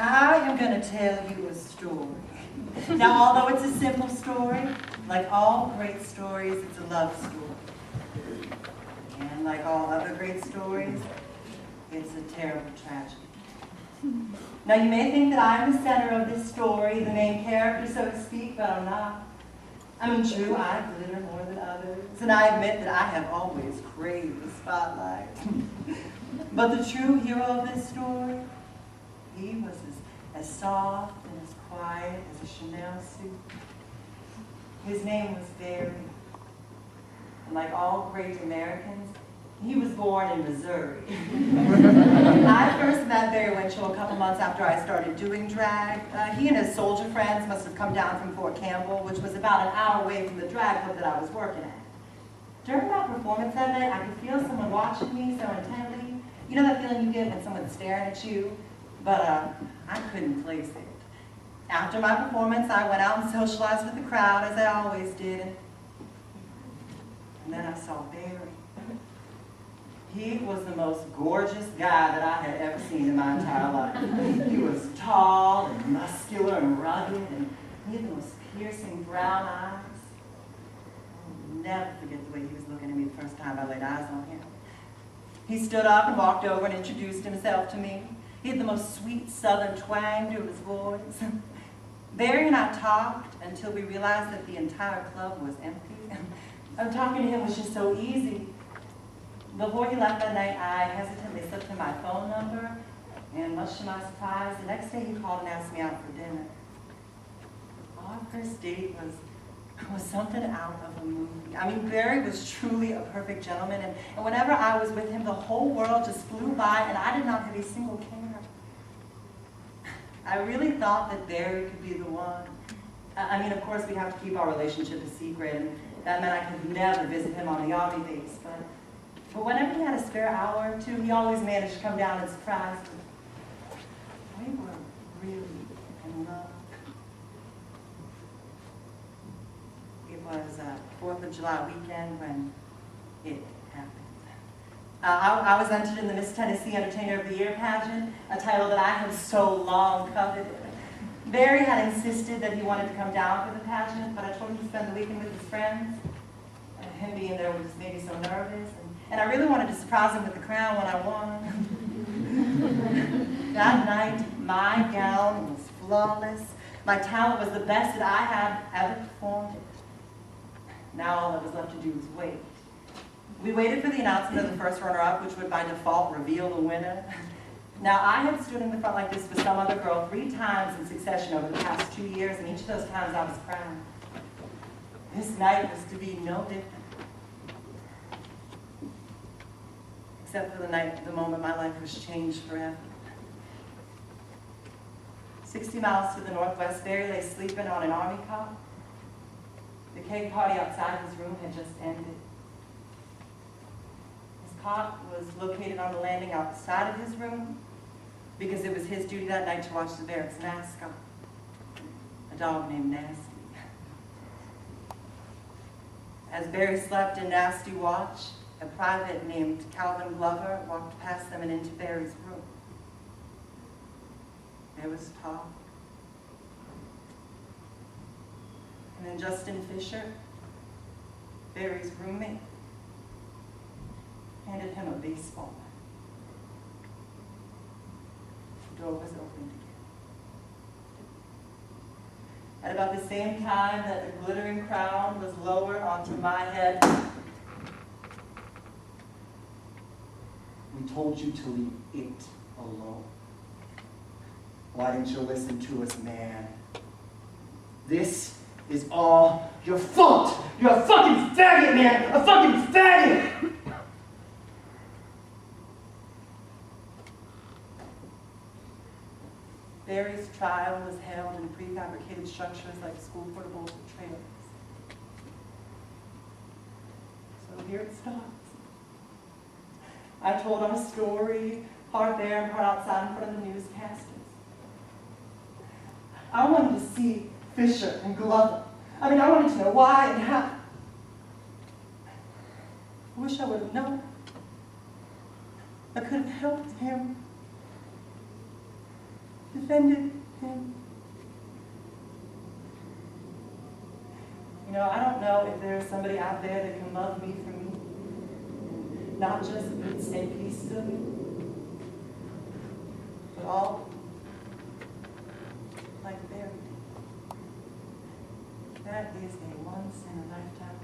I am going to tell you a story. Now, although it's a simple story, like all great stories, it's a love story. And like all other great stories, it's a terrible tragedy. Now, you may think that I'm the center of this story, the main character, so to speak, but I'm not. I mean, true, I glitter more than others, and I admit that I have always craved the spotlight. But the true hero of this story, he was as soft and as quiet as a Chanel suit. His name was Barry. And like all great Americans, he was born in Missouri. I first met Barry Winchell a couple months after I started doing drag. He and his soldier friends must have come down from Fort Campbell, which was about an hour away from the drag club that I was working at. During my performance that night, I could feel someone watching me so intently. You know that feeling you get when someone's staring at you? But I couldn't place it. After my performance, I went out and socialized with the crowd, as I always did. And then I saw Barry. He was the most gorgeous guy that I had ever seen in my entire life. He was tall and muscular and rugged, and he had the most piercing brown eyes. I'll never forget the way he was looking at me the first time I laid eyes on him. He stood up and walked over and introduced himself to me. He had the most sweet southern twang to his voice. Barry and I talked until we realized that the entire club was empty. Talking to him was just so easy. Before he left that night, I hesitantly slipped him my phone number, and much to my surprise, the next day he called and asked me out for dinner. Our first date was something out of a movie. I mean, Barry was truly a perfect gentleman, and whenever I was with him, the whole world just flew by, and I did not have a single care. I really thought that Barry could be the one. I mean, of course, we have to keep our relationship a secret, and that meant I could never visit him on the army base, but whenever he had a spare hour or two, he always managed to come down and surprise me. We were really in love. It was 4th of July weekend when it happened. I was entered in the Miss Tennessee Entertainer of the Year pageant, a title that I had so long coveted. Barry had insisted that he wanted to come down for the pageant, but I told him to spend the weekend with his friends. Him being there was made me so nervous, and I really wanted to surprise him with the crown when I won. That night, my gown was flawless. My talent was the best that I had ever performed it. Now all that was left to do was wait. We waited for the announcement of the first runner-up, which would by default reveal the winner. Now, I had stood in the front like this with some other girl 3 times in succession over the past 2 years, and each of those times I was crowned. This night was to be no different. Except for the moment my life was changed forever. 60 miles to the northwest, Barry lay sleeping on an army cot. The cake party outside his room had just ended. His cot was located on the landing outside of his room because it was his duty that night to watch the barracks mascot, a dog named Nasty. As Barry slept in Nasty watch, a private named Calvin Glover walked past them and into Barry's room. There was talk. And then Justin Fisher, Barry's roommate, handed him a baseball bat. The door was opened again. At about the same time that the glittering crown was lowered onto my head, we told you to leave it alone. Why didn't you listen to us, man? This is all your fault. You're a fucking faggot, man. A fucking faggot. Barry's trial was held in prefabricated structures like school portables or trailers. So here it starts. I told our story, part there and part outside in front of the newscasters. I wanted to see Fisher and Glover. I mean, I wanted to know why and how. I wish I would have known. I could have helped him. defended him. You know, I don't know if there's somebody out there that can love me for me, not just bits and pieces of me, but all like Barry did. That is a once-in-a-lifetime